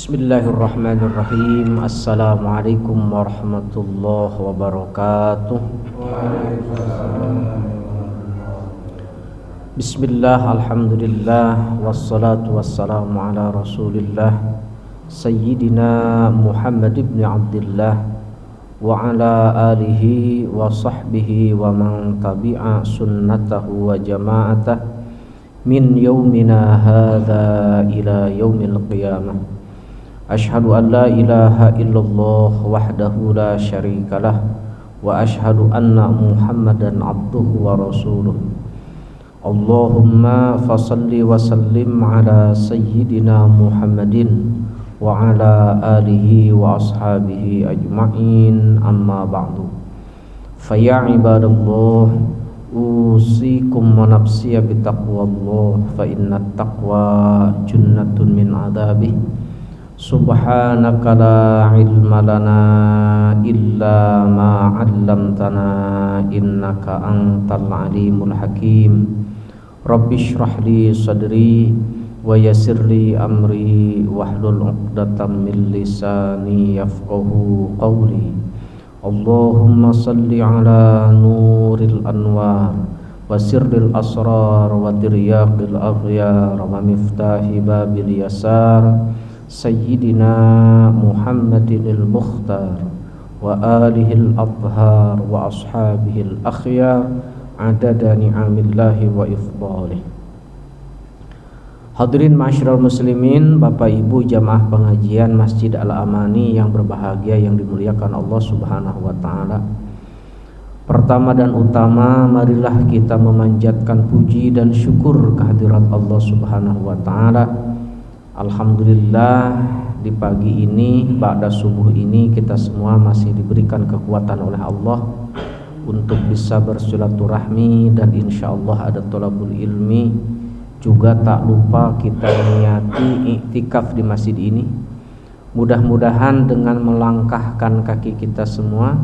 Bismillahirrahmanirrahim. Assalamualaikum warahmatullahi wabarakatuh. Bismillah, alhamdulillah, wassalatu wassalamu ala rasulillah Sayyidina Muhammad ibn Abdillah wa ala alihi wa sahbihi wa man tabi'a sunnatahu wa jama'atah min yaumina hadha ila yaumil qiyamah. Ashhadu an la ilaha illallah wahdahu la syarikalah wa ashhadu anna Muhammadan abduhu wa rasuluh. Allahumma fasalli wa sallim ala sayyidina Muhammadin wa ala alihi wa ashabihi ajma'in, amma ba'du. Fa ya ibadallah, usikum wa nafsiya bitaqwallah, fa inna taqwa junnatun min adabih. Subhanaka la ilma lana illa ma 'allamtana innaka antal alimul hakim. Rabbi shrah li sadri wa yassir li amri wahlul 'uqdatam min lisani yafqahu qawli. Allahumma salli ala nuril anwar wa sirril asrar wa tiryaqil aghyar wa miftahi babil yasar Sayyidina Muhammadinil Mukhtar wa alihil athhar wa ashabihil akhyar adada ni'amillahi wa ifdalih. Hadirin ma'asyiral muslimin, Bapak Ibu jamaah pengajian Masjid Al-Amani yang berbahagia, yang dimuliakan Allah Subhanahu wa taala. Pertama dan utama, marilah kita memanjatkan puji dan syukur kehadirat Allah Subhanahu wa taala. Alhamdulillah, di pagi ini, ba'da subuh ini, kita semua masih diberikan kekuatan oleh Allah untuk bisa bersilaturahmi, dan insya Allah ada thalabul ilmi. Juga tak lupa kita niati iktikaf di masjid ini. Mudah-mudahan dengan melangkahkan kaki kita semua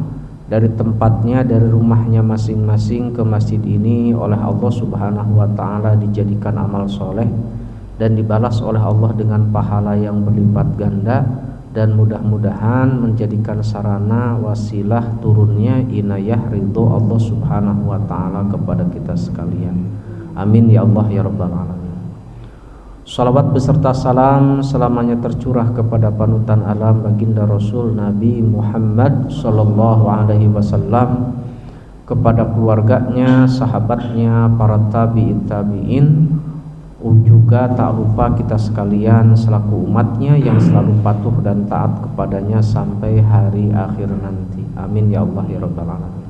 dari tempatnya, dari rumahnya masing-masing ke masjid ini, oleh Allah Subhanahu wa taala dijadikan amal soleh dan dibalas oleh Allah dengan pahala yang berlipat ganda, dan mudah-mudahan menjadikan sarana wasilah turunnya inayah ridho Allah Subhanahu wa taala kepada kita sekalian. Amin ya Allah ya rabbal alamin. Salawat beserta salam selamanya tercurah kepada panutan alam baginda Rasul Nabi Muhammad sallallahu alaihi wasallam, kepada keluarganya, sahabatnya, para tabi'in, juga tak lupa kita sekalian selaku umatnya yang selalu patuh dan taat kepadanya sampai hari akhir nanti. Amin ya Allah ya rabbal alamin.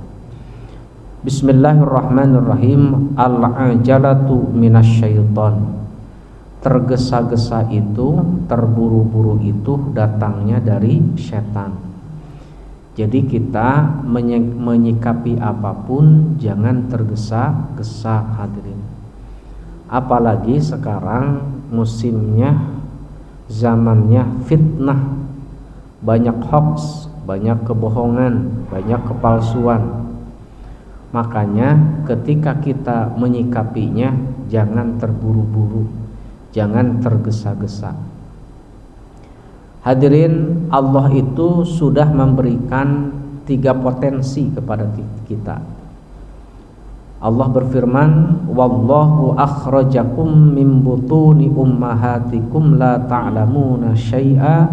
Bismillahirrahmanirrahim. Al-ajalatu minasyaiton. Tergesa-gesa itu, terburu-buru itu datangnya dari setan. Jadi kita menyikapi apapun jangan tergesa-gesa, hadirin. Apalagi sekarang musimnya, zamannya fitnah, banyak hoax, banyak kebohongan, banyak kepalsuan. Makanya ketika kita menyikapinya jangan terburu-buru, jangan tergesa-gesa. Hadirin, Allah itu sudah memberikan 3 potensi kepada kita. Allah berfirman, wallahu akhrajakum min butuni ummahatikum la ta'lamuna syai'a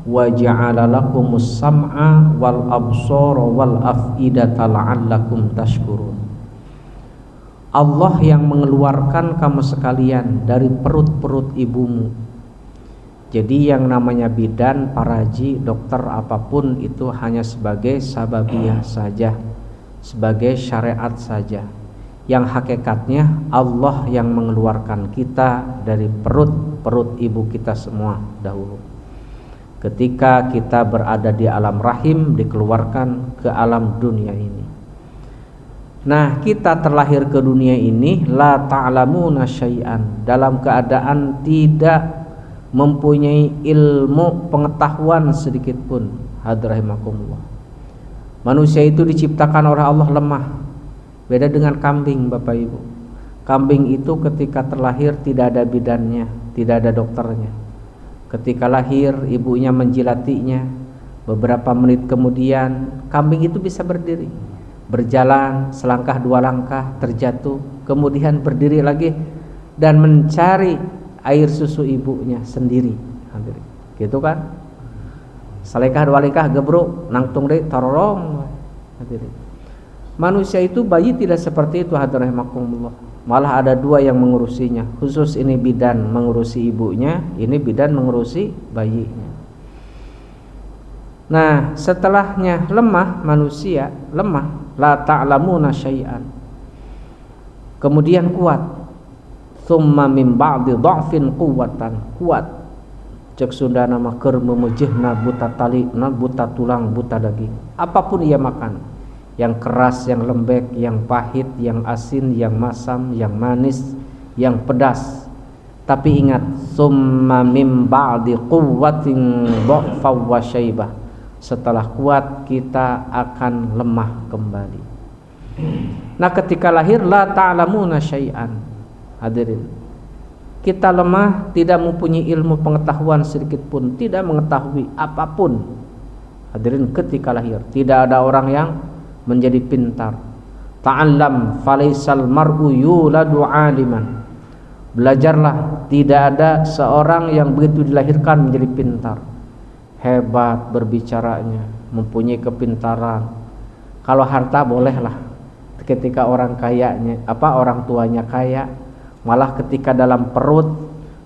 wa ja'ala lakumus sam'a wal absara wal af'idata la'allakum tashkurun. Allah yang mengeluarkan kamu sekalian dari perut-perut ibumu. Jadi yang namanya bidan, paraji, dokter apapun itu hanya sebagai sababiyah saja, sebagai syariat saja. Yang hakikatnya Allah yang mengeluarkan kita dari perut ibu kita semua dahulu. Ketika kita berada di alam rahim, dikeluarkan ke alam dunia ini. Nah, kita terlahir ke dunia ini la ta'lamuna syai'an, dalam keadaan tidak mempunyai ilmu pengetahuan sedikit pun. Hadrahimakumullah. Manusia itu diciptakan oleh Allah lemah. Beda dengan kambing, Bapak Ibu. Kambing itu ketika terlahir tidak ada bidannya, tidak ada dokternya. Ketika lahir ibunya menjilatinya, beberapa menit kemudian kambing itu bisa berdiri, berjalan selangkah dua langkah terjatuh, kemudian berdiri lagi dan mencari air susu ibunya sendiri. Gitu kan? Selangkah dua langkah gebruk nangtung deui tororong. Manusia itu bayi tidak seperti itu hadirin rahimakumullah. Malah ada dua yang mengurusinya. Khusus ini bidan mengurusi ibunya, ini bidan mengurusi bayinya. Nah, setelahnya lemah manusia, lemah, la ta'lamuna syai'an. Kemudian kuat. Tsumma min ba'di dha'fin quwwatan, kuat. Cek Sunda nama keur memujihna buta tali, buta tulang, buta daging. Apapun ia makan. Yang keras, yang lembek, yang pahit, yang asin, yang masam, yang manis, yang pedas. Tapi ingat, summa mim ba'di quwwatin dha'fa wa syaibah. Setelah kuat kita akan lemah kembali. Nah, ketika lahir la ta'lamuna syai'an. Hadirin, kita lemah, tidak mempunyai ilmu pengetahuan sedikit pun, tidak mengetahui apapun. Hadirin, ketika lahir tidak ada orang yang menjadi pintar. Ta'allam falaisal mar'u yuladu 'aliman. Belajarlah, tidak ada seorang yang begitu dilahirkan menjadi pintar. Hebat berbicaranya, mempunyai kepintaran. Kalau harta bolehlah. Ketika orang kayanya, orang tuanya kaya, malah ketika dalam perut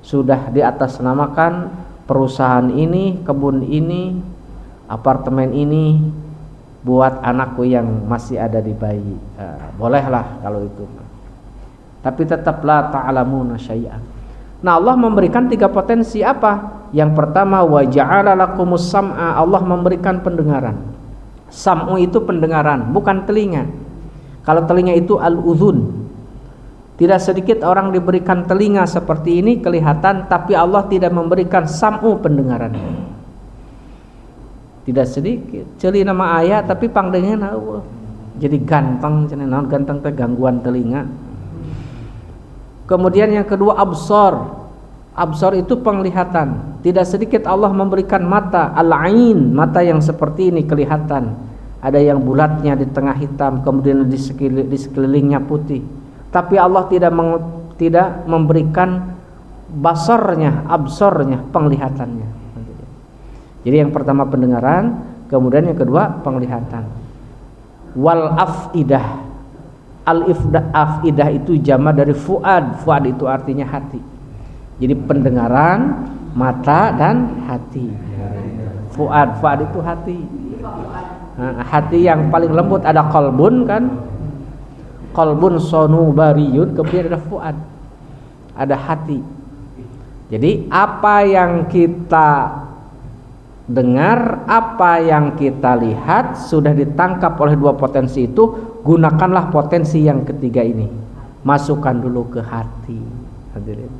sudah diatasnamakan perusahaan ini, kebun ini, apartemen ini buat anakku yang masih ada di bayi. Bolehlah kalau itu. Tapi tetaplah ta'lamuna syai'an. Nah, Allah memberikan 3 potensi apa? Yang pertama, wa ja'ala lakumus sam'a, Allah memberikan pendengaran. Sam'u itu pendengaran, bukan telinga. Kalau telinga itu al-udhun. Tidak sedikit orang diberikan telinga seperti ini kelihatan, tapi Allah tidak memberikan sam'u pendengaran. Tidak sedikit celi nama ayah tapi pangdengan Allah jadi ganteng, cenah ganteng teh gangguan telinga. Kemudian yang kedua absar. Absar itu penglihatan. Tidak sedikit Allah memberikan mata, al-ain, mata yang seperti ini kelihatan. Ada yang bulatnya di tengah hitam, kemudian di sekelilingnya putih. Tapi Allah tidak memberikan basarnya, absornya, penglihatannya. Jadi yang pertama pendengaran, kemudian yang kedua penglihatan. Wal afidah. Al-afidah itu jama dari fuad. Fuad itu artinya hati. Jadi pendengaran, mata dan hati. Fuad itu hati. Nah, hati yang paling lembut ada qalbun kan? Qalbun sonubariyun, kemudian ada fuad. Ada hati. Jadi apa yang kita dengar, apa yang kita lihat sudah ditangkap oleh 2 potensi itu. Gunakanlah potensi yang ketiga ini, masukkan dulu ke hati. Hadirin,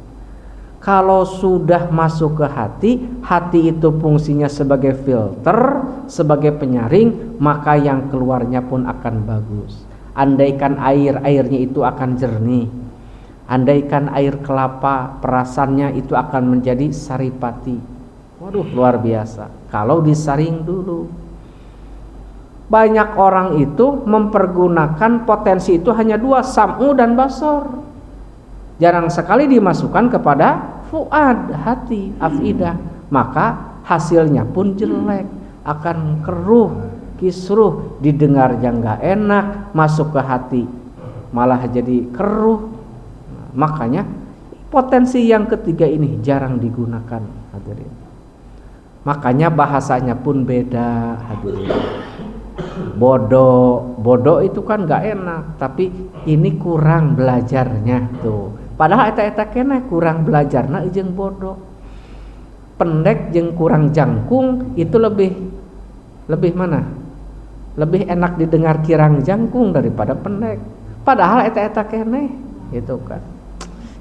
kalau sudah masuk ke hati, hati itu fungsinya sebagai filter, sebagai penyaring, maka yang keluarnya pun akan bagus. Andaikan airnya itu akan jernih, andaikan air kelapa perasannya itu akan menjadi saripati. Waduh, luar biasa kalau disaring dulu. Banyak orang itu mempergunakan potensi itu hanya 2, sam'u dan basar. Jarang sekali dimasukkan kepada fuad, hati, afidah. Maka hasilnya pun jelek, akan keruh, kisruh, didengarnya nggak enak, masuk ke hati malah jadi keruh. Makanya potensi yang ketiga ini jarang digunakan, hadirin. Makanya bahasanya pun beda, hadirin. Bodoh itu kan nggak enak, tapi ini kurang belajarnya tuh. Padahal eta keneh kurang belajarna jeung bodoh. Pendek jeung kurang jangkung itu lebih mana? Lebih enak didengar kirang jangkung daripada pendek. Padahal eta keneh gitu kan.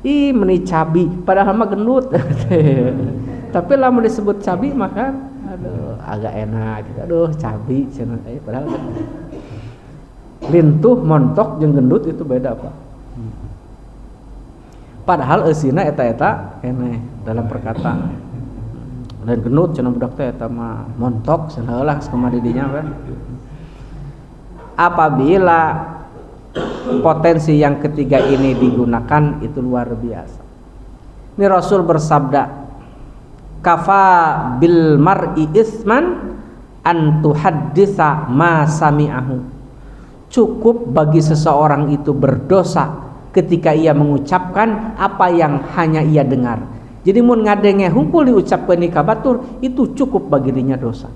Ih, meni cabi, padahal mah gendut. Tapi lama disebut cabi maka aduh agak enak gitu. Aduh cabi cenah padahal kan lintuh, montok jeung gendut itu beda, Pak. Padahal eusina eta keneh dalam perkataan. lain genut cenah budak teh eta mah montok cenah heula sama didinya kan. Apabila potensi yang ketiga ini digunakan itu luar biasa. Ini Rasul bersabda, kafa bil mar'i isman an tuhadditsa ma sami'ahu. Cukup bagi seseorang itu berdosa ketika ia mengucapkan apa yang hanya ia dengar. Jadi mun ngadenge hungkul diucapkan di kabatur itu cukup bagi dirinya dosa.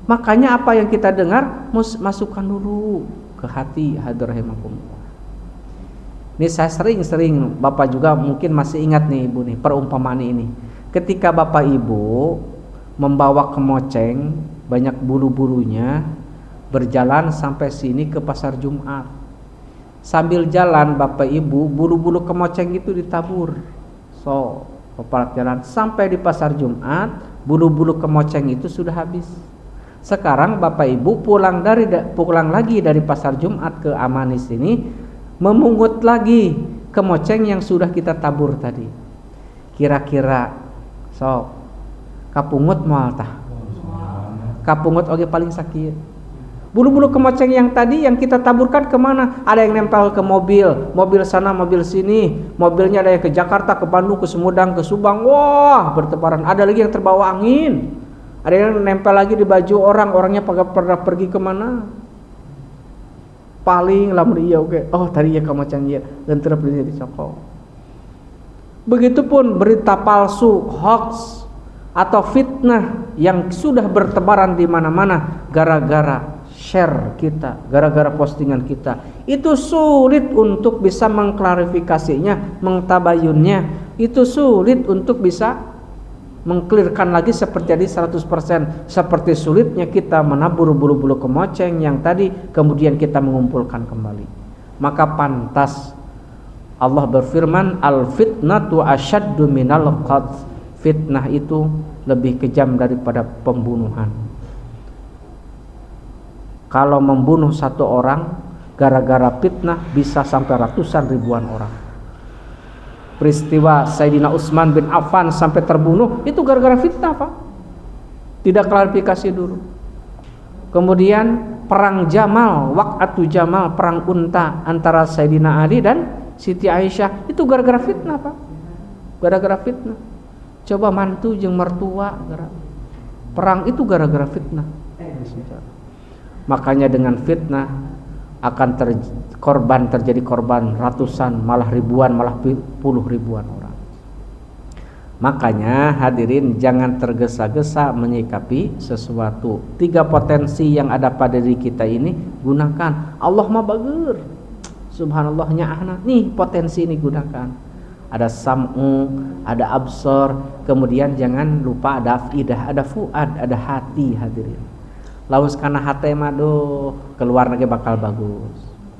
Makanya apa yang kita dengar masukkan dulu ke hati, hadrahimakumullah. Ini saya sering Bapak juga mungkin masih ingat nih Ibu nih perumpamaan ini. Ketika Bapak Ibu membawa kemoceng banyak bulu-bulunya berjalan sampai sini ke pasar Jumat. Sambil jalan Bapak Ibu bulu-bulu kemoceng itu ditabur. So, Bapak jalan sampai di pasar Jumat, bulu-bulu kemoceng itu sudah habis. Sekarang Bapak Ibu pulang lagi dari pasar Jumat ke Amanis ini, memungut lagi kemoceng yang sudah kita tabur tadi. Kira-kira so kapungut moal tah. Kapungut oge paling sakit. Bulu-bulu kemoceng yang tadi yang kita taburkan kemana? Ada yang nempel ke mobil sana, mobil sini. Mobilnya ada yang ke Jakarta, ke Bandung, ke Sumedang, ke Subang. Wah, bertebaran. Ada lagi yang terbawa angin. Ada yang nempel lagi di baju orangnya pernah pergi kemana? Paling lamun iya oke. Oh tadi ya kemoceng ieu, lentrep di cokok. Begitupun berita palsu, hoax atau fitnah yang sudah bertebaran di mana-mana gara-gara share kita, gara-gara postingan kita. Itu sulit untuk bisa mengklarifikasinya, mengtabayunnya. Itu sulit untuk bisa mengklirkan lagi seperti tadi 100%. Seperti sulitnya kita menabur bulu-bulu kemoceng yang tadi kemudian kita mengumpulkan kembali. Maka pantas Allah berfirman, al fitnatu asyaddu minal qatl. Fitnah itu lebih kejam daripada pembunuhan. Kalau membunuh satu orang gara-gara fitnah bisa sampai ratusan ribuan orang. Peristiwa Sayyidina Utsman bin Affan sampai terbunuh itu gara-gara fitnah, Pak. Tidak klarifikasi dulu. Kemudian perang Jamal, waqatu Jamal, perang unta antara Sayyidina Ali dan Siti Aisyah itu gara-gara fitnah, Pak. Gara-gara fitnah. Coba mantu jeung mertua perang itu gara-gara fitnah. Makanya dengan fitnah akan terjadi korban ratusan, malah ribuan, malah puluh ribuan orang. Makanya hadirin jangan tergesa-gesa menyikapi sesuatu. 3 potensi yang ada pada diri kita ini gunakan. Allah mah bager. Subhanallah nya'ahna. Nih potensi ini gunakan. Ada sam'u, ada absor, kemudian jangan lupa ada afidah, ada fuad, ada hati hadirin. Laus kana hate mah keluar lagi bakal bagus.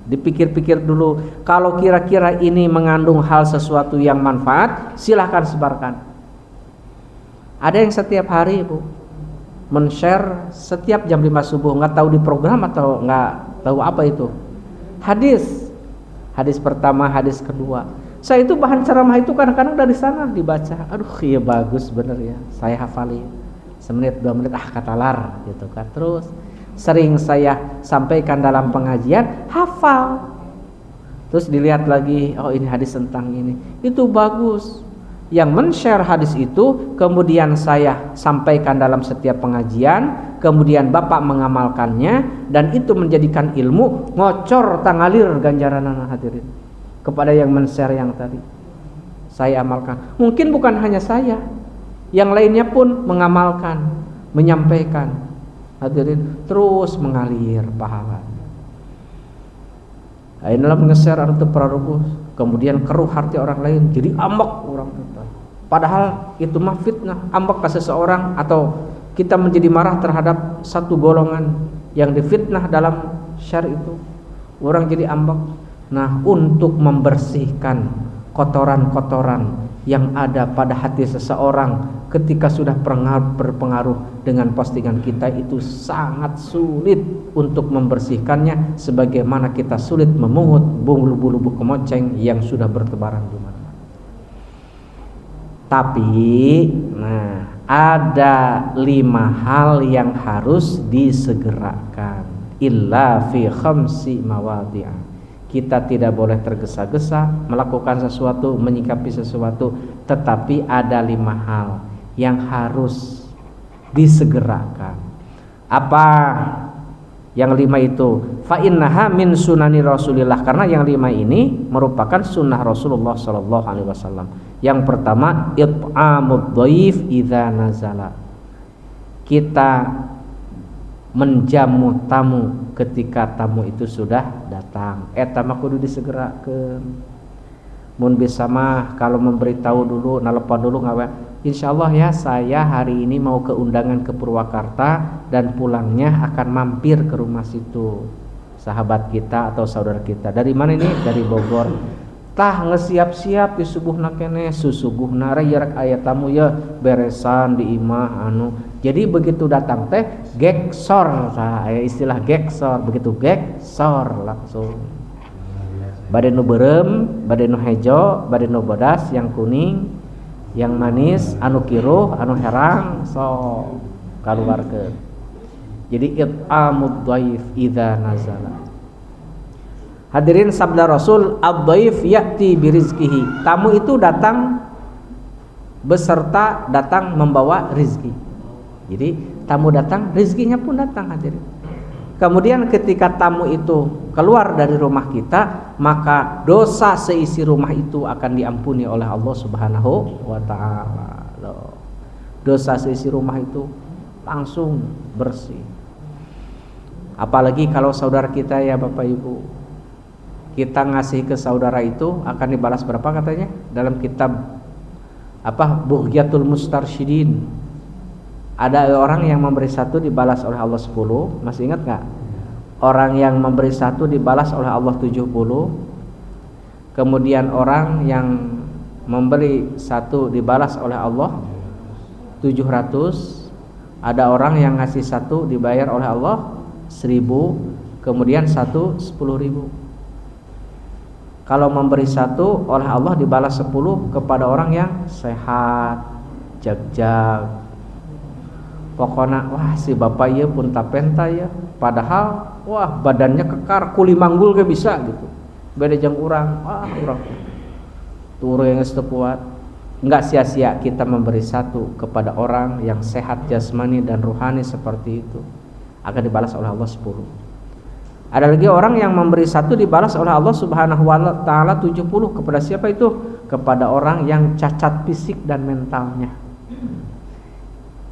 Dipikir-pikir dulu, kalau kira-kira ini mengandung hal sesuatu yang manfaat, silahkan sebarkan. Ada yang setiap hari Bu men-share setiap jam 5 subuh, nggak tahu di program atau nggak tahu apa itu. Hadis pertama, hadis kedua. Saya itu bahan ceramah itu kadang-kadang dari sana dibaca. Aduh, iya bagus bener ya. Saya hafalin. Semenit 2 menit katalar gitu kan. Terus sering saya sampaikan dalam pengajian, hafal. Terus dilihat lagi, oh ini hadis tentang ini. Itu bagus. Yang men-share hadis itu kemudian saya sampaikan dalam setiap pengajian, kemudian Bapak mengamalkannya dan itu menjadikan ilmu ngocor tangalir ganjaranana hadirin kepada yang men-share yang tadi. Saya amalkan. Mungkin bukan hanya saya, yang lainnya pun mengamalkan, menyampaikan. Hadirin terus mengalir pahalanya. Inilah nge-share atau prarubuh, kemudian keruh hati orang lain, jadi ambek orang itu. Padahal itu mah fitnah, ambek ke seseorang atau kita menjadi marah terhadap satu golongan yang difitnah dalam syar itu. Orang jadi ambek. Nah, untuk membersihkan kotoran-kotoran yang ada pada hati seseorang ketika sudah berpengaruh dengan postingan kita itu sangat sulit untuk membersihkannya, sebagaimana kita sulit memungut bulu-bulu kemoceng yang sudah bertebaran di mana. Tapi ada 5 hal yang harus disegerakan. Illa fi khamsi mawadhi'a. Kita tidak boleh tergesa-gesa melakukan sesuatu, menyikapi sesuatu, tetapi ada 5 hal yang harus disegerakan. Apa yang 5 itu? Fa innaha min sunani Rasulillah, karena yang 5 ini merupakan sunnah Rasulullah sallallahu alaihi wasallam. Yang pertama, it'amud dhaif idza nazala. Kita menjamu tamu ketika tamu itu sudah datang. Eta mah kudu disegerakeun. Mun bisa mah kalau memberitahu dulu, nelpon dulu ngawe, insyaallah ya saya hari ini mau ke undangan ke Purwakarta dan pulangnya akan mampir ke rumah situ sahabat kita atau saudara kita. Dari mana ini? Dari Bogor. Tah ngesiap-siap di subuhna keneh, susuguhna rek aya tamu ya beresan di imah anu. Jadi begitu datang teh geksor, aya istilah geksor, begitu geksor langsung. Bade nu beureum, bade nu hejo, bade nu bodas, yang kuning, yang manis, anu kiruh, anu herang, so kaluarkeun. Jadi it'amud dhaif idza nazala. Hadirin, sabda Rasul, ad-dhaif ya'ti birizqihi. Tamu itu datang beserta datang membawa rizki. Jadi tamu datang, rizkinya pun datang, hadirin. Kemudian ketika tamu itu keluar dari rumah kita, maka dosa seisi rumah itu akan diampuni oleh Allah Subhanahu wa ta'ala. Dosa seisi rumah itu langsung bersih. Apalagi kalau saudara kita ya Bapak Ibu, kita ngasih ke saudara itu akan dibalas berapa katanya dalam kitab Bughyatul Mustarsyidin. Ada orang yang memberi 1 dibalas oleh Allah 10. Masih ingat gak? Orang yang memberi 1 dibalas oleh Allah 70. Kemudian orang yang memberi 1 dibalas oleh Allah 700. Ada orang yang ngasih 1 dibayar oleh Allah 1000. Kemudian 1 10.000. Kalau memberi 1 oleh Allah dibalas 10 kepada orang yang sehat, jag-jag. Pokoknya wah si bapak ieu pun tapenta ya, padahal wah badannya kekar, kuli manggul ge bisa gitu. Beda jeung urang, urang turu yang geus teu kuat. Enggak sia-sia kita memberi 1 kepada orang yang sehat jasmani dan ruhani seperti itu, akan dibalas oleh Allah 10. Ada lagi orang yang memberi 1 dibalas oleh Allah Subhanahu wa ta'ala 70. Kepada siapa itu? Kepada orang yang cacat fisik dan mentalnya,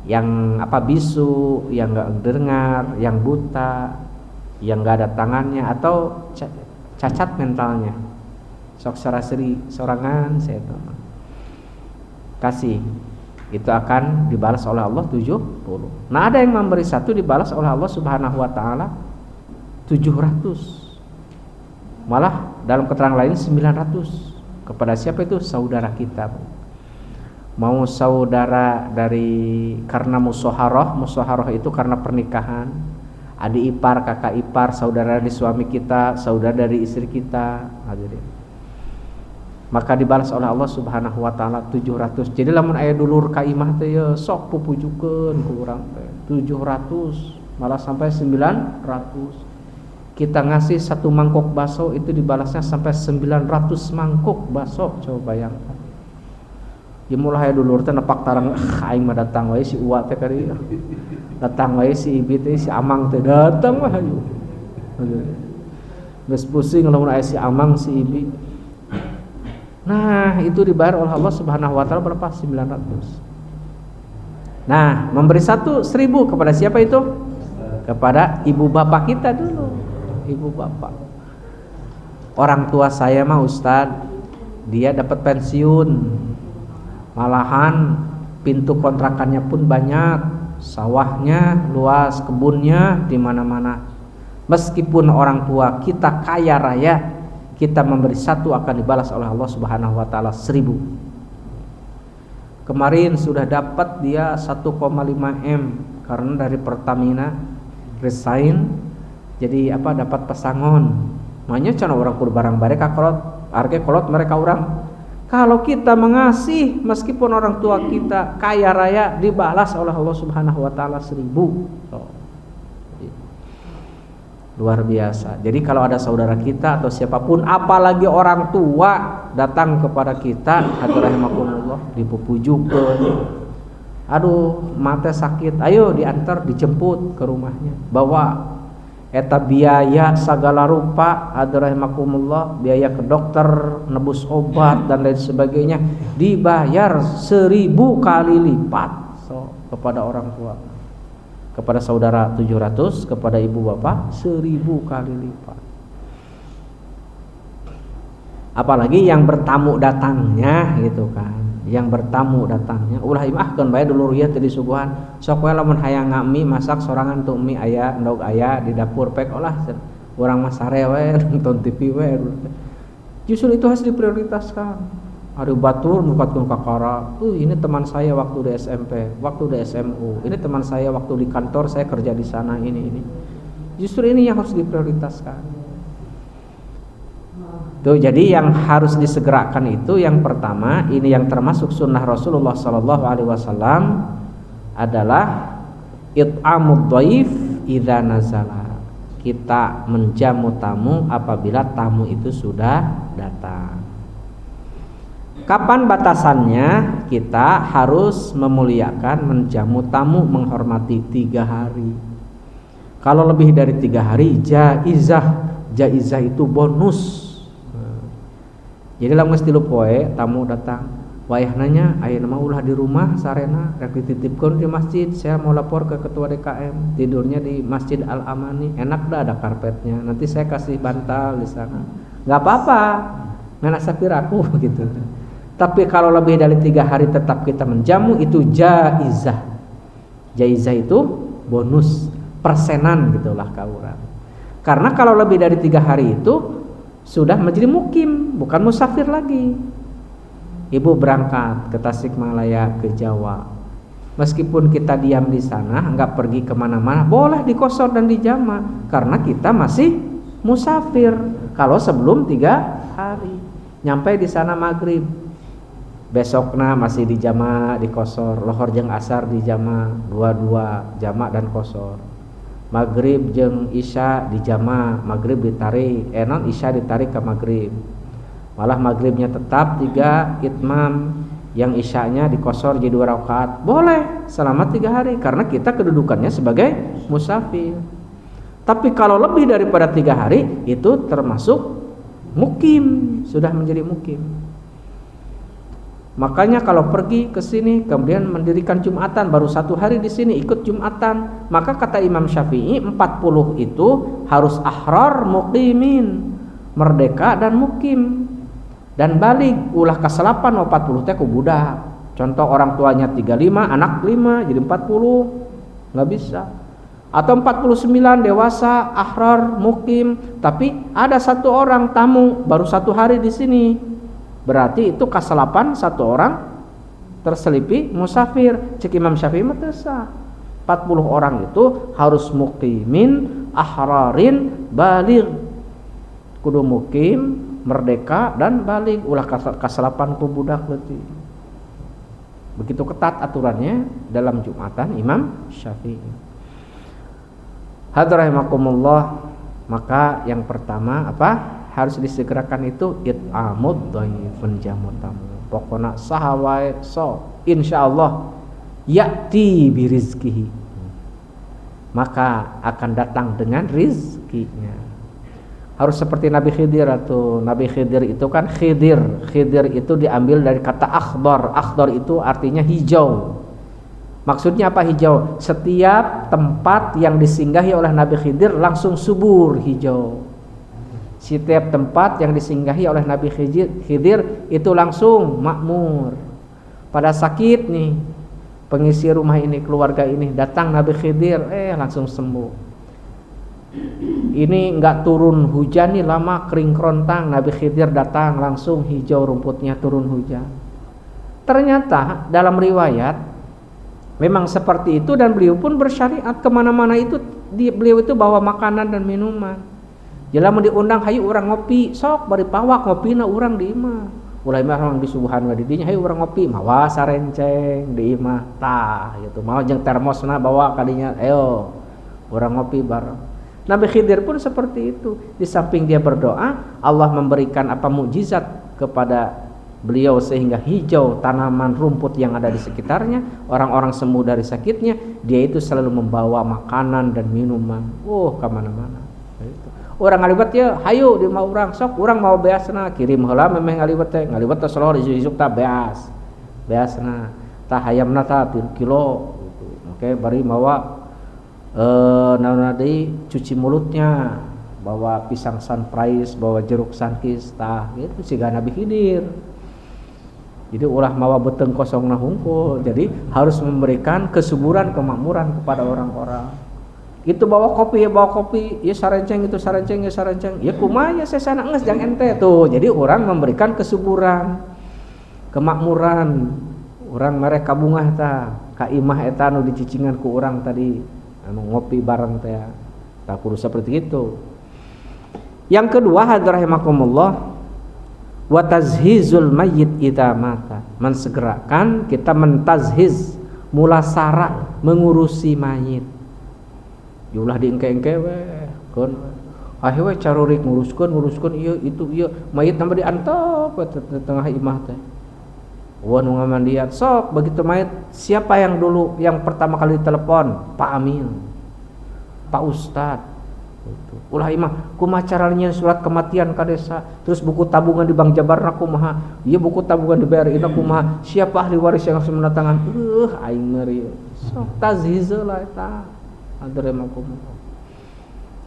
yang bisu, yang enggak dengar, yang buta, yang enggak ada tangannya, atau cacat mentalnya. Sok sarasri sorangan saya tahu. Kasih, itu akan dibalas oleh Allah 70. Nah, ada yang memberi 1 dibalas oleh Allah Subhanahu wa ta'ala 700. Malah dalam keterangan lain 900. Kepada siapa itu? Saudara kita. Mau saudara dari karena musaharah itu karena pernikahan, adik ipar, kakak ipar, saudara dari suami kita, saudara dari istri kita, hadirin. Maka dibalas oleh Allah Subhanahu wa taala 700. Jadi lamun aya dulur ka imah teh ya sok pupujukeun ku urang teh 700, malah sampai 900. Kita ngasih 1 mangkok bakso itu dibalasnya sampai 900 mangkok bakso. Coba bayangkan. Ya mulai dulur teh nepak tarang aing mah datang wae si Uwa teh kali. Datang wae si Ibi teh, si Amang teh datang wah ayo. Geus pusing lamun aya si Amang si Ibi. Nah, itu dibayar oleh Allah Subhanahu wa taala berapa? 900. Nah, memberi 1 1000 kepada siapa itu? Kepada ibu bapak kita dulu. Ibu bapak, orang tua saya mah Ustadz, dia dapat pensiun, malahan pintu kontrakannya pun banyak, sawahnya luas, kebunnya di mana-mana. Meskipun orang tua kita kaya raya, kita memberi 1 akan dibalas oleh Allah Subhanahu wa taala 1000. Kemarin sudah dapat dia 1,5 M karena dari Pertamina resign. Jadi dapat pesangon. Makanya cenah orang kudu barang bare ka kolot, arge kolot mereka orang Kalau kita mengasih meskipun orang tua kita kaya raya, dibalas oleh Allah Subhanahu wa taala 1000. Luar biasa. Jadi kalau ada saudara kita atau siapapun, apalagi orang tua datang kepada kita, rahimakumullah, dipupujukkeun. Aduh, mata sakit, ayo diantar, dijemput ke rumahnya. Bawa eta biaya segala rupa, rahimakumullah, biaya ke dokter, nebus obat dan lain sebagainya, dibayar 1000 kali lipat kepada orang tua. Kepada saudara 700, kepada ibu bapak 1000 kali lipat. Apalagi yang bertamu datangnya gitu kan. Yang bertamu datangnya ulah imahkeun bae dulur ieu teh disuguhan. Sok we lamun hayang ngami masak sorangan tuh mie aya, endog aya di dapur pek olah urang mah sare we nonton TV we. Justru itu harus diprioritaskan. Ari batur nukatkeun kakara, ini teman saya waktu di SMP, waktu di SMU, ini teman saya waktu di kantor, saya kerja di sana, ini. Justru ini yang harus diprioritaskan. Tuh, jadi yang harus disegerakan itu yang pertama, ini yang termasuk sunnah Rasulullah SAW adalah it'amud dhaif idza nazala. Kita menjamu tamu apabila tamu itu sudah datang. Kapan batasannya? Kita harus memuliakan, menjamu tamu, menghormati 3 hari. Kalau lebih dari 3 hari, jaizah itu bonus. Jadi lamun geus 3 poe tamu datang, wayahnanya ayeuna mah ulah di rumah sarena rek dititipkeun di masjid, saya mau lapor ke ketua DKM, tidurnya di Masjid Al Amani, enak dah ada karpetnya, nanti saya kasih bantal di sana. Enggak apa-apa, ngan asapiraku gitu. Tapi kalau lebih dari 3 hari tetap kita menjamu, itu jaizah. Jaizah itu bonus, persenan gitulah kaurang. Karena kalau lebih dari 3 hari itu sudah menjadi mukim, bukan musafir lagi. Ibu berangkat ke Tasikmalaya, ke Jawa. Meskipun kita diam di sana, enggak pergi kemana-mana, boleh dikosor dan dijama, karena kita masih musafir. Kalau sebelum 3 hari, nyampe di sana maghrib, besokna masih di jama, di kosor, lohor jeung asar di jama, dua-dua jama dan kosor. Maghrib jeung isya di jama, maghrib ditarik, non isya ditarik ke maghrib. Malah maghribnya tetap 3 itmam, yang isyanya dikosor jadi 2 rakaat. Boleh selama 3 hari karena kita kedudukannya sebagai musafir. Tapi kalau lebih daripada 3 hari itu termasuk mukim, sudah menjadi mukim. Makanya kalau pergi ke sini kemudian mendirikan Jumatan, baru 1 hari di sini ikut Jumatan, maka kata Imam Syafi'i 40 itu harus ahrar muqimin, merdeka dan mukim. Dan balik ulah kaselapan 40 teh ku budak. Contoh orang tuanya 35, anak 5 jadi 40. Enggak bisa. Atau 49 dewasa ahrar mukim, tapi ada 1 orang tamu baru 1 hari di sini. Berarti itu kaselapan 1 orang terselipi musafir. Cek Imam Syafi'i mah teu sah. 40 orang itu harus muqimin, ahrarin, baligh. Kudu mukim, merdeka dan baligh. Ulah kaselapan ku budak leutik. Begitu ketat aturannya dalam Jumatan Imam Syafi'i. Hadrahimakumullah, maka yang pertama apa? Harus disegerakan itu it'amud dhaif, menjamu tamu. Pokona saha wae so insyaallah ya'ti birizqihi, maka akan datang dengan rizkinya. Harus seperti Nabi Khidir atau Nabi Khidir itu kan khidir itu diambil dari kata akhdar. Akhdar itu artinya hijau. Maksudnya apa hijau? Setiap tempat yang disinggahi oleh Nabi Khidir langsung subur hijau. Setiap tempat yang disinggahi oleh Nabi Khidir itu langsung makmur. Pada sakit nih, pengisi rumah ini, keluarga ini, datang Nabi Khidir, langsung sembuh. Ini enggak turun hujan nih, lama kering kerontang, Nabi Khidir datang langsung hijau rumputnya, turun hujan. Ternyata dalam riwayat memang seperti itu, dan beliau pun bersyariat kemana-mana itu beliau itu bawa makanan dan minuman. Jela mau diundang hayu urang ngopi, sok bari pawak ngopina urang di imah. ulah mah orang di subuhan wa didinya hayu urang ngopi mawa sarenceng di imah tah gitu mau jeung termosna bawa kadinya ayo urang ngopi bareng. Nabi Khidir pun seperti itu, di samping dia berdoa Allah memberikan apa mukjizat kepada beliau sehingga hijau tanaman rumput yang ada di sekitarnya, orang-orang sembuh dari sakitnya, dia itu selalu membawa makanan dan minuman kemana-mana. Orang ngaliwat ya hayu di mau urang sok urang mau beasna kirim heula memeh ngaliwat teh selalu disuk tah beasna tah hayamna tah 3 kilo gitu. Oke bari mawa naon deui cuci mulutnya, bawa pisang sunrise, bawa jeruk sankis tah gitu siga Nabi Khidir. Jadi ulah mawa beteng kosongna hungkul. Jadi harus memberikan kesuburan, kemakmuran kepada orang-orang. Itu bawa kopi, ya sarenceng itu sarenceng, ya kumaha ya sesana geus jang ente tuh. Jadi orang memberikan kesuburan, kemakmuran. Urang mere kabungah tah, ka imah eta nu dicicingan ku urang tadi, anu ngopi bareng teh. Tah kudu seperti itu. Yang kedua hadrahimakumullah wa tazhizul mayyit idza mata. Mensegerakan kita mentazhiz, mulasara mengurusi mayit. Ulah diengke-engke we keun ahe we carurik nguruskeun ieu itu ieu mayit tambah diantep di tengah imah teh. Nu ngamandian sok begitu mayit siapa yang dulu yang pertama kali ditelepon? Pak Amin, Pak Ustad gitu. Ulah imah kumaha caranya surat kematian ka desa, terus buku tabungan di Bank Jabarna kumaha, ieu buku tabungan di BRI na kumaha, siapa ahli waris yang harus menandatangan, aing meuri sok tazhiz lah eta.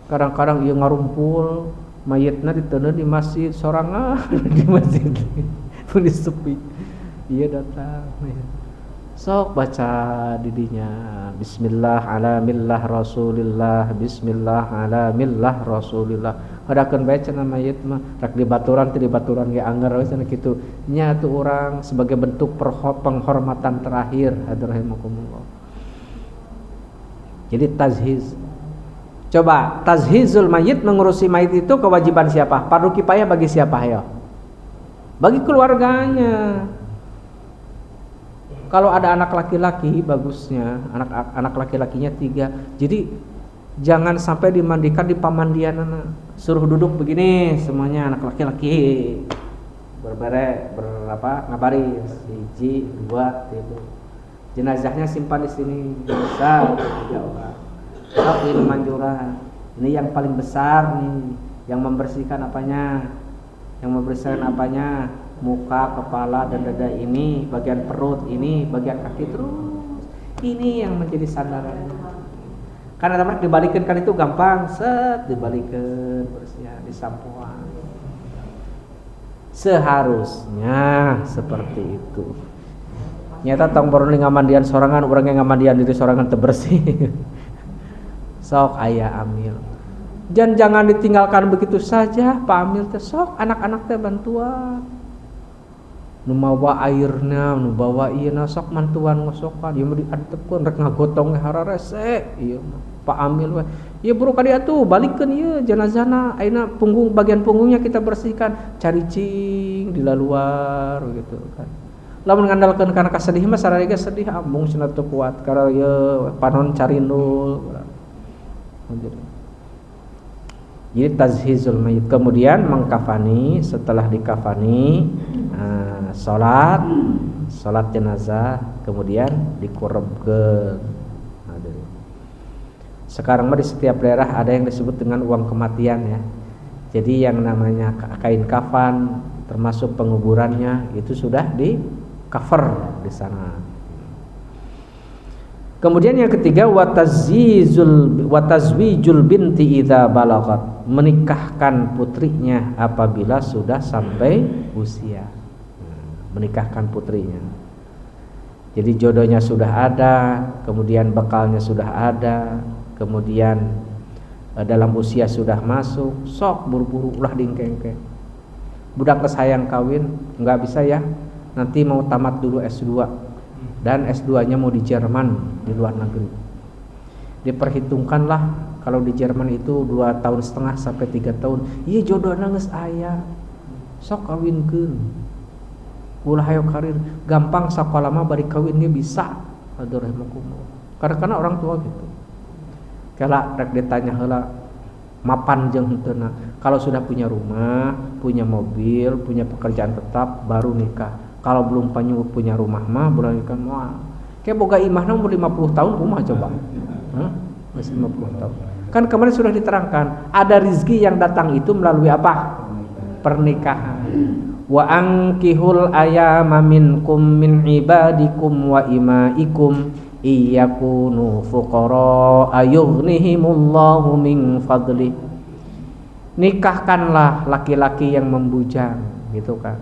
Kadang-kadang ieu ngarumpul mayitna diteuneun di masjid sorangan di masjid pun sepi ieu datang sok baca didinya bismillah ala millah rasulillah bismillah ala millah rasulillah hadakeun bae cenah mayit mah rek dibaturan teh dibaturan ge anger we cenah kitu nya tu urang sebagai bentuk penghormatan terakhir hadrahimakumullah. Jadi tazhiz. Coba tazhizul mayit, mengurusi mayit itu kewajiban siapa? Fardu kifayah bagi siapa ya? Bagi keluarganya. Kalau ada anak laki-laki bagusnya, anak laki-lakinya 3. Jadi jangan sampai dimandikan di pamandianana. Suruh duduk begini semuanya anak laki-laki. Ngabaris 1, 2, 3. Jenazahnya simpan di sini besar 3 orang. Sok ini manjuran. Ini yang paling besar nih, yang membersihkan apanya? Yang membersihkan apanya? Muka, kepala dan dada ini, bagian perut ini, bagian kaki terus. Ini yang menjadi sandarannya. Karena teman dibalikin kan itu gampang, dibalikin bersihnya, disampuan. Seharusnya seperti itu. Nyata tong baru ngamandian sorangan, urang yang ngamandian diri sorangan teu bersih. Sok aya amil. Jangan ditinggalkan begitu saja, Pak Amil teh sok anak-anak teh bantuan. Nu mawa airna, nu bawa ieuna sok mantuan ngosokan, ieu mah diantepkeun rek ngagotong hararese. Ieu Pak Amil we. Ieu buru ka dieu atuh balikeun ieu jenazahna, ayeuna bagian punggungnya kita bersihkan, caricing di luar gitu kan. Lamun ngandalkeun kana kasedih mah sararea sedih ambung cenah teu kuat karena ieu panon carindul. Jadi tazhizul mayit, kemudian mengkafani, setelah dikafani salat jenazah, kemudian dikurebkeun. Sekarang mah di setiap daerah ada yang disebut dengan uang kematian ya. Jadi yang namanya kain kafan termasuk penguburannya itu sudah di cover di sana. Kemudian yang ketiga watazwijul binti idza balagat, menikahkan putrinya apabila sudah sampai usia. Menikahkan putrinya. Jadi jodohnya sudah ada, kemudian bekalnya sudah ada, kemudian dalam usia sudah masuk, sok buru-buru ulah dingkengke. Budak kesayang kawin enggak bisa ya. Nanti mau tamat dulu S2 dan S2-nya mau di Jerman, di luar negeri. Diperhitungkanlah kalau di Jerman itu 2,5 tahun sampai 3 tahun. Iya jodohna geus aya. Sok kawinkeun. ulah hayo karir gampang sakola mah bari kawin ge bisa rahimakumullah. Kadang-kadang orang tua gitu kala rek ditanya heula mapan jeung henteu. Kalau sudah punya rumah, punya mobil, punya pekerjaan tetap baru nikah. Kalau belum punya rumah mah belum nikah moal. Kayak boga imahna umur 50 tahun kumaha coba? Masih 50 tahun. Kan kemarin sudah diterangkan, ada rizki yang datang itu melalui apa? Pernikahan. Wa ankihul ayama minkum min ibadikum wa imaikum iyakunu fuqara ayughnihimullahu min fadli. Nikahkanlah laki-laki yang membujang, gitu kan.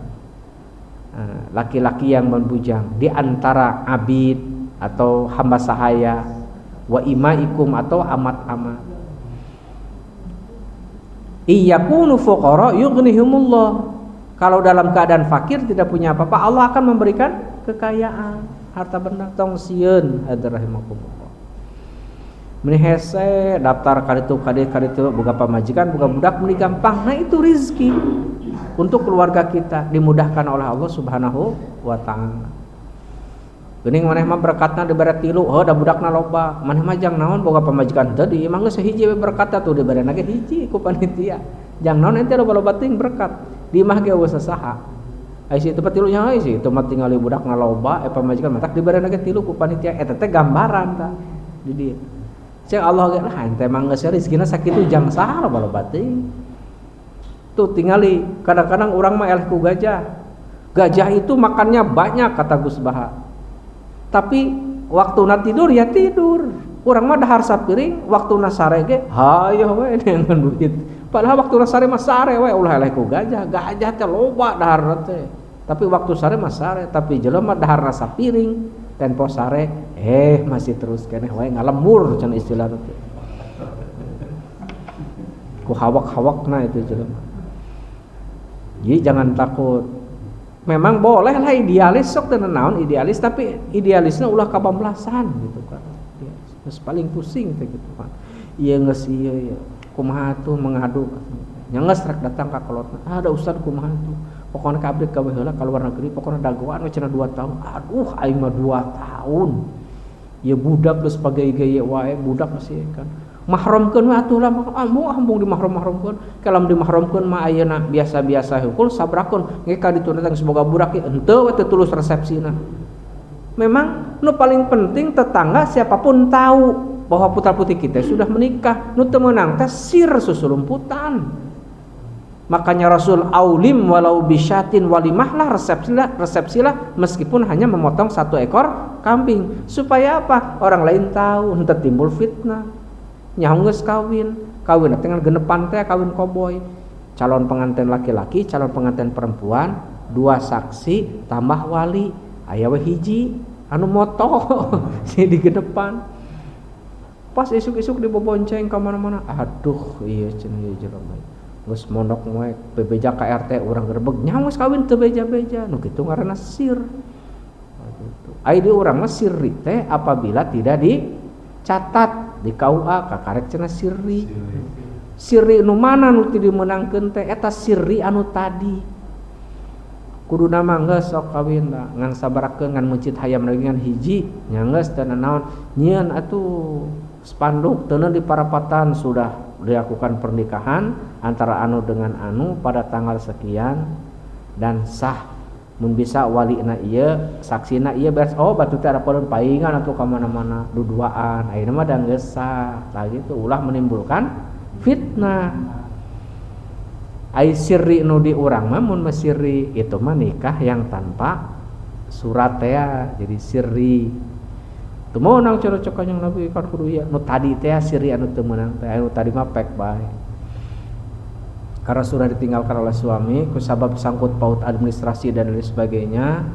Laki-laki yang membujang di antara abid atau hamba sahaya, wa imaikum atau amat-amat. Iyakunu fuqara yughnihimullah. Kalau dalam keadaan fakir tidak punya apa-apa, Allah akan memberikan kekayaan, harta benda. Tong sieun hadrahimakumullah. Meni hese daftar kaditu boga pamajikan, boga budak meni gampang. Nah itu rezeki untuk keluarga kita dimudahkan oleh Allah Subhanahu wa taala. Geuning maneh mah berkatna dibere 3, da budakna loba. Maneh mah jang naon boga pamajikan teu di imah geus hiji we berkatna tuh diberena ge hiji ku panitia. Jang naon ente loba-loba teuing berkat. Di imah ge eueuh sasaha. Ai si tempat 3 nya ai si teu mah tingali budakna loba pamajikan mah tak diberena ge 3 ku panitia. Eta teh gambaran tah di dieu. Cek Allah ge lah ente mah geus rezekina sakitu jang saha loba-loba teuing. Tuh tingali kadang-kadang urang mah eleh ku gajah. Gajah itu makannya banyak kata Gus Baha. Tapi waktu na tidur ya tidur. Urang mah dahar sapiring, waktu na sare ge hayo we dengan duit. Padahal waktu na sare mah sare we ulah eleh ku gajah. Gajah teh loba dahar teh. Tapi waktu sare mah sare, tapi jelema dahar na sapiring, tempo sare masih terus keneh we ngalembur cenah istilahna teh. Ku hawak-hawakna itu jelema. Jadi jangan takut. Memang boleh lah idealis sok teu naon idealis, tapi idealisnya ulah kabablasan gitu kan. Geus paling pusing teh gitu kan. Ieu geus ieu ya. Kumaha tuh mengadu. Nya geus rek datang ka kolotna. Ada ustad kumaha tuh. Pokona ka abdi gawe heula ka luar negeri, pokona dagoan we cenah 2 tahun. Aduh aing mah 2 tahun. Ya budak geus pagaye-gaye wae budak masih kan. Mahramkeun we atuh lah ambung dimahram-mahramkeun. Kalam dimahramkeun mah ayeuna biasa-biasa hukul sabrakeun ge ka ditu datang semoga budak henteu we teu tulus resepsina. Memang nu paling penting tetangga siapapun tahu bahwa putra-putri kita sudah menikah. Nu teu meunang teh sir susulumputan. Makanya Rasul aulim walau bisyatin walimahlah resepsilah meskipun hanya memotong 1 ekor kambing supaya apa? Orang lain tahu henteu timbul fitnah. Nyaho geus kawin dengan genepan teh kawin koboy. Calon pengantin laki-laki, calon pengantin perempuan, 2 saksi tambah wali. Aya we hiji anu moto si di genepan. Pas isuk-isuk dibobonceng ka mana-mana. Aduh, ieu cenah ieu jelema. Geus mondok we bebeja ka RT urang gerebeg nyaho geus kawin teu beja-beja. Nu kitu ngaranna sir. Gitu. Ai di urang mah sirri teh apabila tidak dicatat di KUA kakarek cenah sirri. Sirri nu mana nu teu dimeunangkeun teh eta sirri anu tadi. Kuduna mah geus sok kawin da ngan sabarakeun ngan mencit hayam lagi ngan hiji nya geus teu naon nyieun atuh spanduk teu di parapatan sudah dilakukan pernikahan antara anu dengan anu pada tanggal sekian dan sah. Mun bisa walina ieu saksina ieu beres batu teh ada paeun paingan atuh ka mana-mana duduaan ayeuna mah da geus sah tah gitu ulah menimbulkan fitnah. Ai sirri nu di urang mah mun sirri itu mah nikah yang tanpa surat teh jadi sirri. Teu meunang cocok kanjeng Nabi kan kudu ieu nu tadi teh sirri anu teu meunang teh anu tadi mah pek bae. Karena sudah ditinggalkan oleh suami kusabab sangkut paut administrasi dan lain sebagainya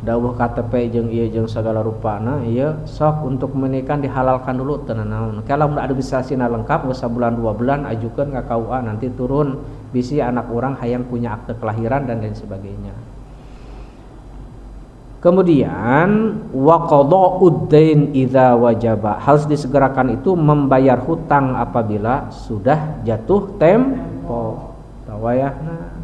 dawuh KTP jeung ieu jeung segala rupana ieu sok untuk menikah dihalalkan dulu teu naon. Kalau udah administrasina lengkap geus sabulan 2 bulan ajukeun ka KUA nanti turun bisi anak orang hayang punya akte kelahiran dan lain sebagainya. Kemudian wa qada'ud dain idza wajaba harus disegerakan itu membayar hutang apabila sudah jatuh tempo tawayahna.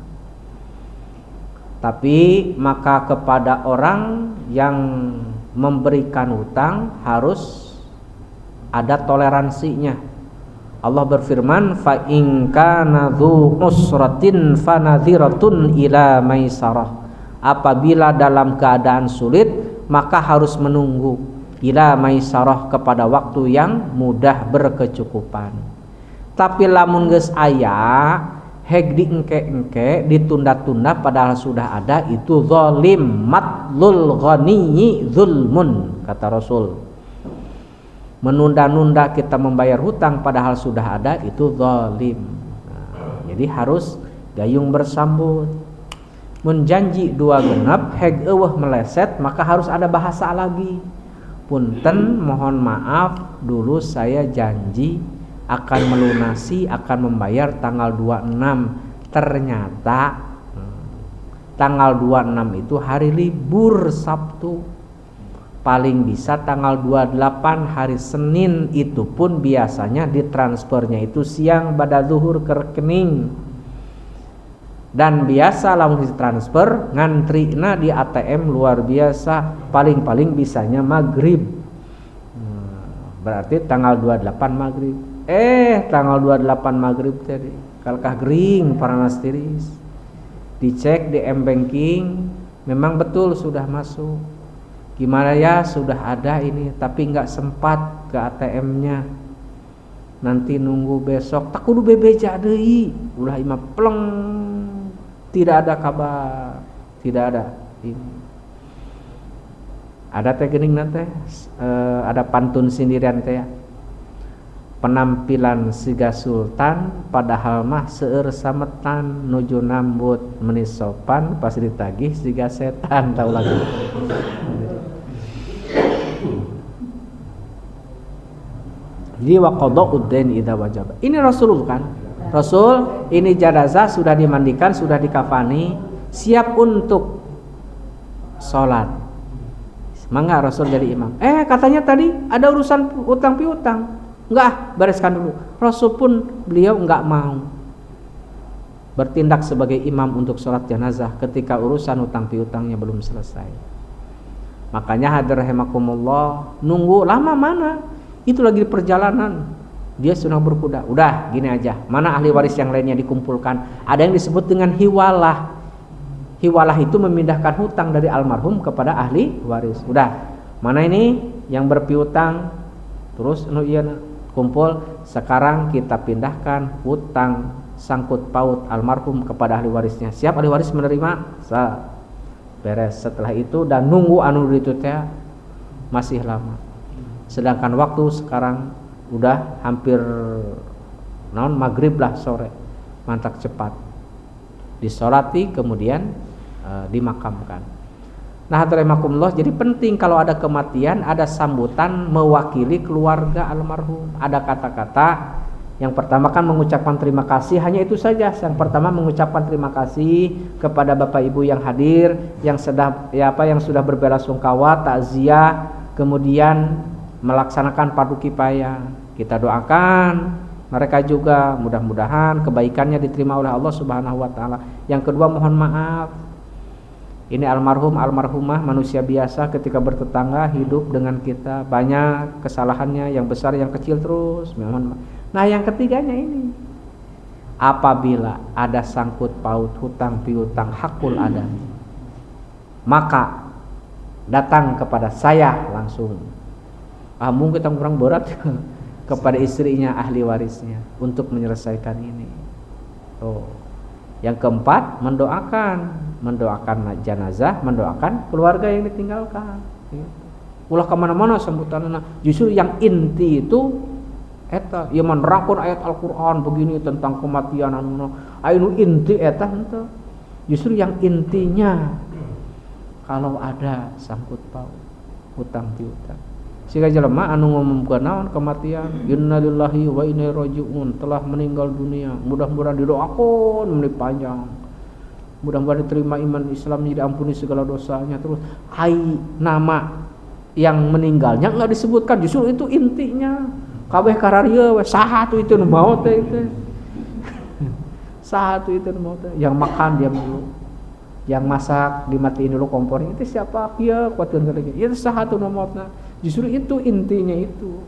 Tapi maka kepada orang yang memberikan hutang harus ada toleransinya. Allah berfirman, fa in kana dzu usratin fanadhiratun ila maisarah. Apabila dalam keadaan sulit, maka harus menunggu ila maisarah, kepada waktu yang mudah berkecukupan. Tapi lamun geus aya heg diengke-engke, ditunda-tunda padahal sudah ada, itu zalim. Matlul ghaniyyi zulmun, kata Rasul. Menunda-nunda kita membayar hutang padahal sudah ada, itu zalim. Jadi harus gayung bersambut. Menjanji 2 genep heg eueuh meleset, maka harus ada bahasa lagi. Punten, mohon maaf, dulu saya janji akan melunasi, akan membayar tanggal 26. Ternyata tanggal 26 itu hari libur Sabtu. Paling bisa tanggal 28 hari Senin, itu pun biasanya ditransfernya itu siang pada zuhur ke rekening. Dan biasa lamun ditransfer ngantrina di ATM luar biasa, paling-paling bisanya maghrib. Berarti tanggal 28 maghrib. Tanggal 28 maghrib tadi kalkah gering paranas tiris. Dicek di M-Banking, memang betul sudah masuk. Gimana ya, sudah ada ini, tapi nggak sempat ke ATM-nya. Nanti nunggu besok. Tak kudu bebeja deui. Ulah imah pleng. Tidak ada kabar. Tidak ada. Ini. Ada teh geuning nanti. Ada pantun sendirian teh ya. Penampilan siga sultan, padahal mah seueur sametan, nuju nambut menis sopan, pas ditagih siga setan. Tahu lagi. Jadi waqada'ud dain idza wajaba. Ini Rasul kan? Rasul, ini jenazah sudah dimandikan, sudah dikafani, siap untuk sholat. Mangga Rasul jadi imam. Katanya tadi ada urusan utang piutang. Enggak, bereskan dulu. Rasul pun beliau enggak mau bertindak sebagai imam untuk sholat jenazah ketika urusan utang piutangnya belum selesai. Makanya hadir rahimakumullah, nunggu lama mana? Itu lagi di perjalanan, dia sudah berkuda. Udah gini aja, mana ahli waris yang lainnya dikumpulkan. Ada yang disebut dengan hiwalah. Hiwalah itu memindahkan hutang dari almarhum kepada ahli waris. Udah, mana ini yang berpiutang, terus kumpul. Sekarang kita pindahkan hutang sangkut paut almarhum kepada ahli warisnya. Siap ahli waris menerima? Beres. Setelah itu dan nunggu anu itu teh masih lama. Sedangkan waktu sekarang udah hampir maghrib lah sore, mantap cepat disolati kemudian dimakamkan. Nah, terimakumullah, jadi penting kalau ada kematian ada sambutan mewakili keluarga almarhum. Ada kata-kata, yang pertama kan mengucapkan terima kasih, hanya itu saja. Yang pertama mengucapkan terima kasih kepada Bapak Ibu yang hadir, yang sudah berbelasungkawa, takziah, kemudian melaksanakan fardu kifayah. Kita doakan mereka juga, mudah-mudahan kebaikannya diterima oleh Allah Subhanahu wa taala. Yang kedua, mohon maaf. Ini almarhum almarhumah manusia biasa, ketika bertetangga hidup dengan kita, banyak kesalahannya, yang besar yang kecil terus. Mohon maaf. Nah, yang ketiganya ini, apabila ada sangkut paut hutang piutang hakul adami, maka datang kepada saya langsung. Mungkin kita kurang berat kepada istrinya ahli warisnya untuk menyelesaikan ini. Yang keempat, mendoakan jenazah, mendoakan keluarga yang ditinggalkan. Ulah kemana-mana sambutanna. Justru yang inti itu eta, ieu menerangkan ayat Al-Qur'an begini tentang kematian anu inti eta henteu. Justru yang intinya kalau ada sangkut paut hutang piutang. Siga jelema anu ngumumkeun naon kematian, innalillahi wa inna ilaihi raji'un, telah meninggal dunia. Mudah-mudahan didoakeun umur panjang. Mudah-mudahan diterima iman Islamnya, diampuni segala dosanya. Terus nama yang meninggalnya enggak disebutkan, justru itu intinya. Kabeh kararieu we saha atuh itu nu maot teh itu. Saha atuh itu nu maot teh, yang makan dia mulu. yang masak dimatiin dulu kompornya itu siapa? Ya kuatir lagi. Itu saha tuh nomorna. Justru itu intinya itu.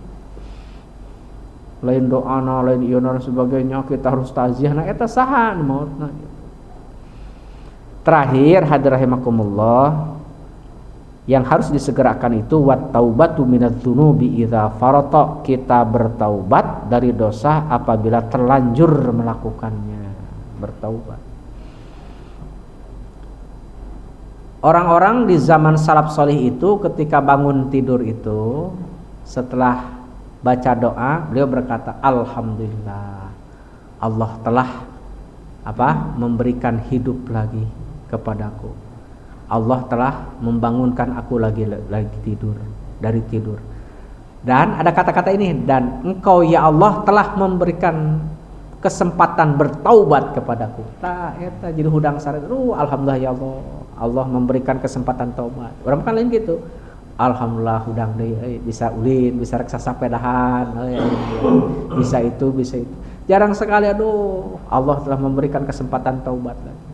Lain doana, lain iona dan sebagainya kita harus taziah. Nah eta saha nu maotna. Terakhir hadir rahimakumullah, yang harus disegerakan itu wat taubatu minadz-dzunubi idza farata, kita bertaubat dari dosa apabila terlanjur melakukannya. Bertaubat. Orang-orang di zaman salaf solih itu ketika bangun tidur itu setelah baca doa beliau berkata alhamdulillah Allah telah memberikan hidup lagi kepadaku. Allah telah membangunkan aku lagi tidur dari tidur. Dan ada kata-kata ini, dan engkau ya Allah telah memberikan kesempatan bertaubat kepadaku. Nah, eta jadi hudang sare. Alhamdulillah ya Allah. Allah memberikan kesempatan taubat. Orang kan lain gitu. Alhamdulillah hudang deui bisa ulin, bisa reksa sapedahan, bisa itu. Jarang sekali Allah telah memberikan kesempatan taubat lagi.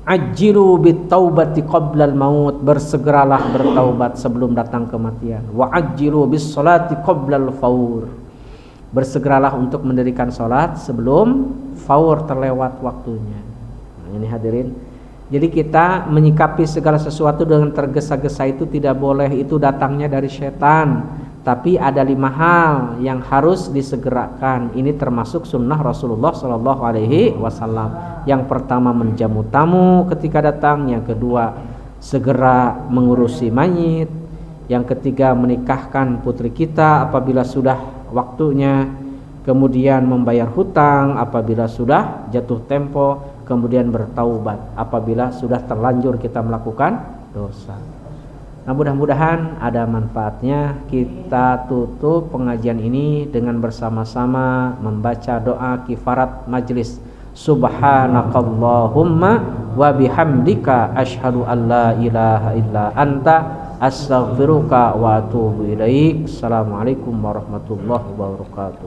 Ajjilu bit-taubati qablal maut, bersegeralah bertaubat sebelum datang kematian. Wa ajjilu bis-sholati qablal faur. Bersegeralah untuk mendirikan salat sebelum faur terlewat waktunya. Nah, ini hadirin. Jadi kita menyikapi segala sesuatu dengan tergesa-gesa itu tidak boleh, itu datangnya dari setan. Tapi ada 5 hal yang harus disegerakan. Ini termasuk sunnah Rasulullah SAW. Yang pertama menjamu tamu ketika datang. Yang kedua segera mengurusi mayit. Yang ketiga menikahkan putri kita apabila sudah waktunya. Kemudian membayar hutang apabila sudah jatuh tempo. Kemudian bertaubat apabila sudah terlanjur kita melakukan dosa. Nah, mudah-mudahan ada manfaatnya. Kita tutup pengajian ini dengan bersama-sama membaca doa kifarat majlis. Subhanakallahumma wa bihamdika asyhadu an la ilaha illa anta astaghfiruka wa atubu ilaik. Assalamualaikum warahmatullahi wabarakatuh.